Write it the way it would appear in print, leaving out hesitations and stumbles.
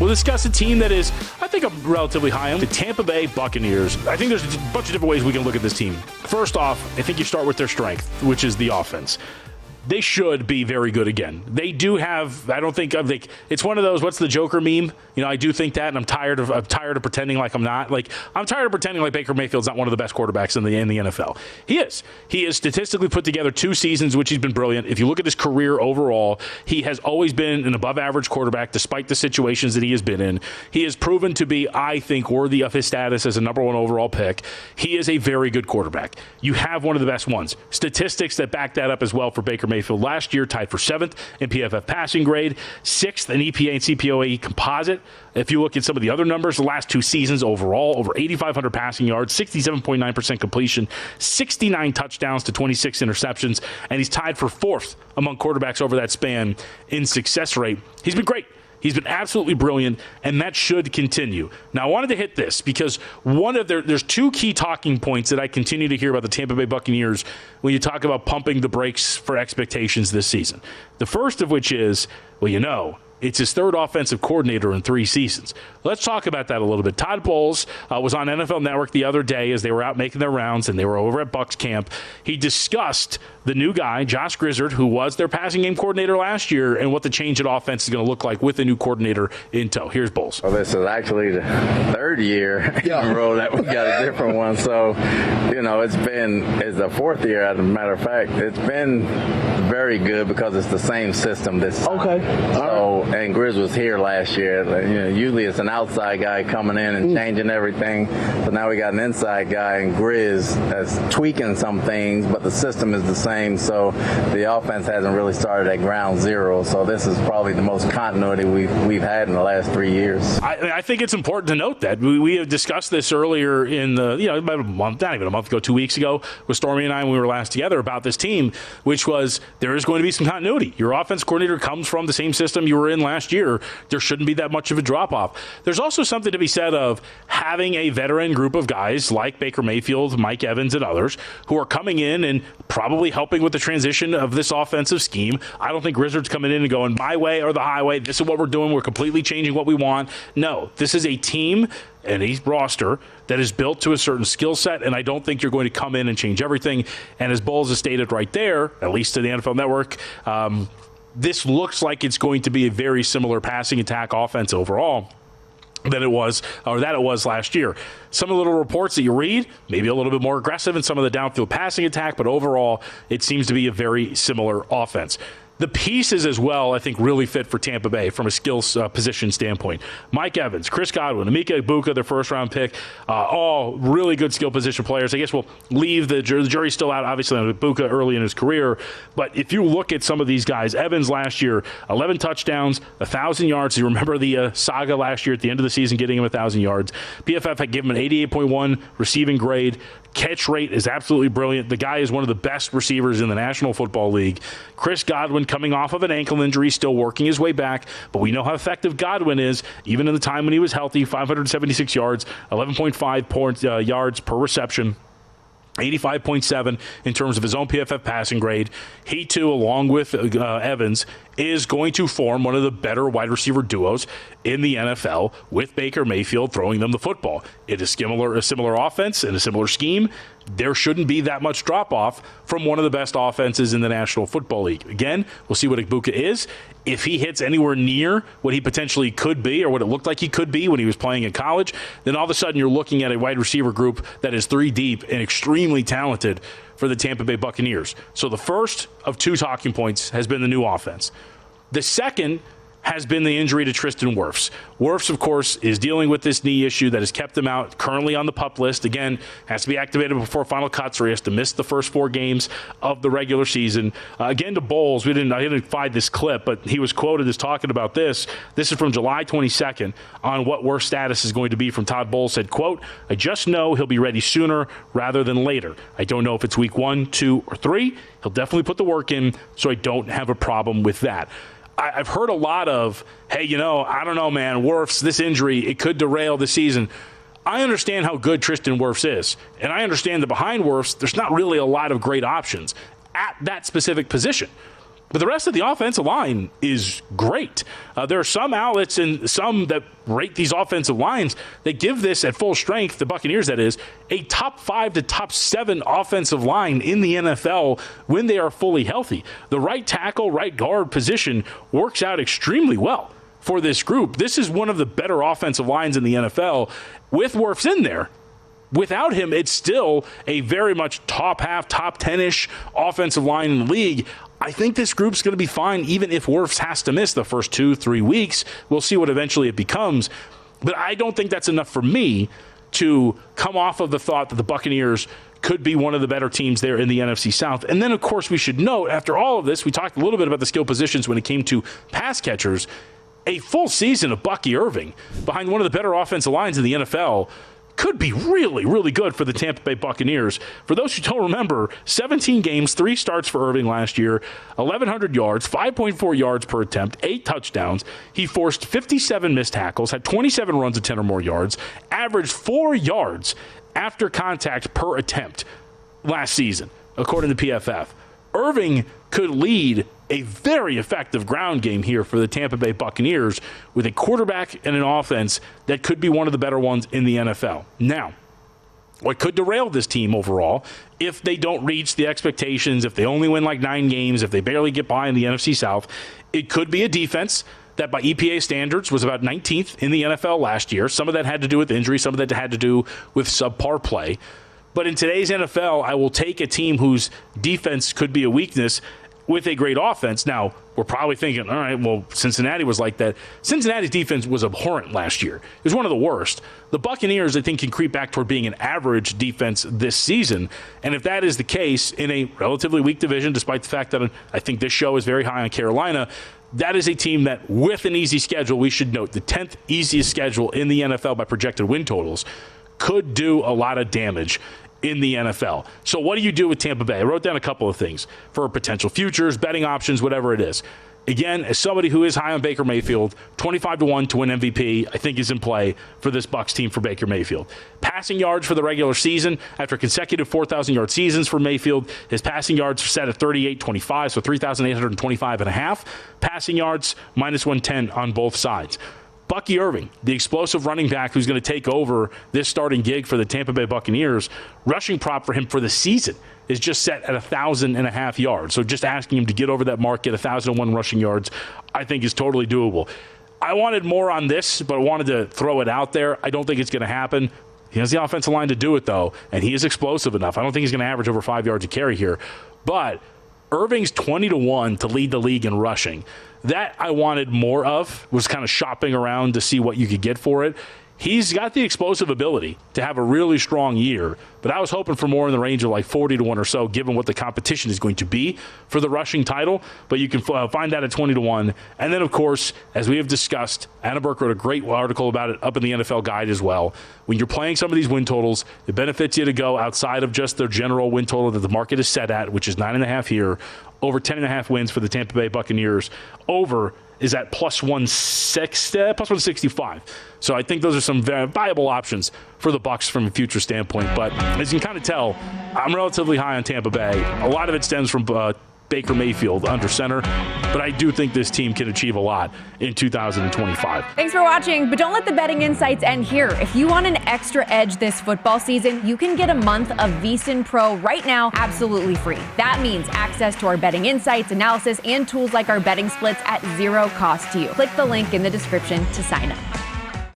We'll discuss a team that is, I think, I'm relatively high on, the Tampa Bay Buccaneers. I think there's a bunch of different ways we can look at this team. First off, I think you start with their strength, which is the offense. They should be very good again. They do have, I don't think, it's one of those, what's the Joker meme? I do think that, and I'm tired of pretending like I'm not. I'm tired of pretending like Baker Mayfield's not one of the best quarterbacks in the NFL. He is. He has statistically put together 2 seasons, which he's been brilliant. If you look at his career overall, he has always been an above-average quarterback, despite the situations that he has been in. He has proven to be, I think, worthy of his status as a number 1 overall pick. He is a very good quarterback. You have one of the best ones. Statistics that back that up as well for Baker Mayfield last year, tied for 7th in PFF passing grade, 6th in EPA and CPOE composite. If you look at some of the other numbers, the last 2 seasons overall, over 8,500 passing yards, 67.9% completion, 69 touchdowns to 26 interceptions, and he's tied for 4th among quarterbacks over that span in success rate. He's been great. He's been absolutely brilliant, and that should continue. Now, I wanted to hit this because there's 2 key talking points that I continue to hear about the Tampa Bay Buccaneers when you talk about pumping the brakes for expectations this season. The first of which is, it's his 3rd offensive coordinator in 3 seasons. Let's talk about that a little bit. Todd Bowles was on NFL Network the other day as they were out making their rounds, and they were over at Bucs camp. He discussed the new guy, Josh Grizzard, who was their passing game coordinator last year, and what the change in offense is going to look like with a new coordinator in tow. Here's Bowles. Well, this is actually the 3rd year in a row that we got a different one. So, it's the 4th year, as a matter of fact. It's been very good because it's the same system this time. Okay. So, and Grizz was here last year. Usually it's an outside guy coming in and changing everything. So now we got an inside guy, and Grizz that's tweaking some things, but the system is the same. So the offense hasn't really started at ground zero. So this is probably the most continuity we've had in the last 3 years. I think it's important to note that we have discussed this earlier in about a month, not even a month ago, 2 weeks ago, with Stormy and I when we were last together about this team, which was there is going to be some continuity. Your offense coordinator comes from the same system you were in last year. There shouldn't be that much of a drop-off. There's also something to be said of having a veteran group of guys like Baker Mayfield, Mike Evans, and others who are coming in and probably helping with the transition of this offensive scheme. I don't think Grizzard's coming in and going, my way or the highway. This is what we're doing. We're completely changing what we want. No, this is a team and a roster that is built to a certain skill set, and I don't think you're going to come in and change everything. And as Bowles has stated right there, at least to the NFL Network, this looks like it's going to be a very similar passing attack offense overall that it was last year. Some of the little reports that you read, maybe a little bit more aggressive in some of the downfield passing attack, but overall, it seems to be a very similar offense. The pieces as well, I think, really fit for Tampa Bay from a skills position standpoint. Mike Evans, Chris Godwin, Emeka Egbuka, their first-round pick, all really good skill position players. I guess we'll leave the jury's still out, obviously, on Egbuka early in his career. But if you look at some of these guys, Evans last year, 11 touchdowns, 1,000 yards. You remember the saga last year at the end of the season getting him 1,000 yards. PFF had given him an 88.1 receiving grade. Catch rate is absolutely brilliant. The guy is one of the best receivers in the National Football League. Chris Godwin, coming off of an ankle injury, still working his way back, but we know how effective Godwin is, even in the time when he was healthy. 576 yards, 11.5 yards per reception. 85.7 in terms of his own PFF passing grade. He, too, along with Evans, is going to form one of the better wide receiver duos in the NFL with Baker Mayfield throwing them the football. It is a similar offense and a similar scheme. There shouldn't be that much drop-off from one of the best offenses in the National Football League. Again, we'll see what Egbuka is. If he hits anywhere near what he potentially could be or what it looked like he could be when he was playing in college, then all of a sudden you're looking at a wide receiver group that is 3 deep and extremely talented for the Tampa Bay Buccaneers. So the first of 2 talking points has been the new offense. The second has been the injury to Tristan Wirfs. Wirfs, of course, is dealing with this knee issue that has kept him out, currently on the PUP list. Again, has to be activated before final cuts, or he has to miss the first 4 games of the regular season. Again, to Bowles, I didn't find this clip, but he was quoted as talking about this. This is from July 22nd on what Wirfs' status is going to be from Todd Bowles. Said, quote, "I just know he'll be ready sooner rather than later. I don't know if it's week 1, 2, or 3. He'll definitely put the work in, so I don't have a problem with that." I've heard a lot of, hey, I don't know, man, Wirfs, this injury, it could derail the season. I understand how good Tristan Wirfs is, and I understand that behind Wirfs, there's not really a lot of great options at that specific position. But the rest of the offensive line is great. There are some outlets and some that rate these offensive lines that give this at full strength, the Buccaneers that is, a top 5 to top 7 offensive line in the NFL when they are fully healthy. The right tackle, right guard position works out extremely well for this group. This is one of the better offensive lines in the NFL with Wirfs in there. Without him, it's still a very much top half, top 10-ish offensive line in the league. I think this group's going to be fine, even if Wirfs has to miss the first 2-3 weeks. We'll see what eventually it becomes. But I don't think that's enough for me to come off of the thought that the Buccaneers could be one of the better teams there in the NFC South. And then, of course, we should note, after all of this, we talked a little bit about the skill positions when it came to pass catchers. A full season of Bucky Irving behind one of the better offensive lines in the NFL could be really, really good for the Tampa Bay Buccaneers. For those who don't remember, 17 games, 3 starts for Irving last year, 1,100 yards, 5.4 yards per attempt, 8 touchdowns. He forced 57 missed tackles, had 27 runs of 10 or more yards, averaged 4 yards after contact per attempt last season, according to PFF. Irving could lead a very effective ground game here for the Tampa Bay Buccaneers with a quarterback and an offense that could be one of the better ones in the NFL. Now, what could derail this team overall if they don't reach the expectations, if they only win like 9 games, if they barely get by in the NFC South, it could be a defense that by EPA standards was about 19th in the NFL last year. Some of that had to do with injury, some of that had to do with subpar play. But in today's NFL, I will take a team whose defense could be a weakness with a great offense. Now, we're probably thinking, all right, well, Cincinnati was like that. Cincinnati's defense was abhorrent last year. It was one of the worst. The Buccaneers, I think, can creep back toward being an average defense this season. And if that is the case in a relatively weak division, despite the fact that I think this show is very high on Carolina, that is a team that, with an easy schedule, we should note the 10th easiest schedule in the NFL by projected win totals, could do a lot of damage in the NFL. So what do you do with Tampa Bay? I wrote down a couple of things for potential futures, betting options, whatever it is. Again, as somebody who is high on Baker Mayfield, 25-1 to win MVP, I think is in play for this Bucs team for Baker Mayfield. Passing yards for the regular season, after consecutive 4,000-yard seasons for Mayfield, his passing yards are set at 38.25, so 3,825.5. Passing yards, minus 110 on both sides. Bucky Irving, the explosive running back who's going to take over this starting gig for the Tampa Bay Buccaneers, rushing prop for him for the season is just set at 1,000.5 yards. So just asking him to get over that mark, get 1,001 rushing yards, I think is totally doable. I wanted more on this, but I wanted to throw it out there. I don't think it's going to happen. He has the offensive line to do it, though, and he is explosive enough. I don't think he's going to average over 5 yards a carry here. But Irving's 20-1 to lead the league in rushing. That I wanted more of, was kind of shopping around to see what you could get for it. He's got the explosive ability to have a really strong year, but I was hoping for more in the range of like 40-1 or so, given what the competition is going to be for the rushing title. But you can find that at 20-1. And then, of course, as we have discussed, Anna Burke wrote a great article about it up in the NFL Guide as well. When you're playing some of these win totals, it benefits you to go outside of just the general win total that the market is set at, which is 9.5 here, over 10.5 wins for the Tampa Bay Buccaneers. Over is at plus 165. So I think those are some very viable options for the Bucs from a future standpoint. But as you can kind of tell, I'm relatively high on Tampa Bay. A lot of it stems from Baker Mayfield under center, but I do think this team can achieve a lot in 2025. Thanks for watching, but don't let the betting insights end here. If you want an extra edge this football season, you can get a month of VSiN Pro right now absolutely free. That means access to our betting insights, analysis, and tools like our betting splits at zero cost to you. Click the link in the description to sign up.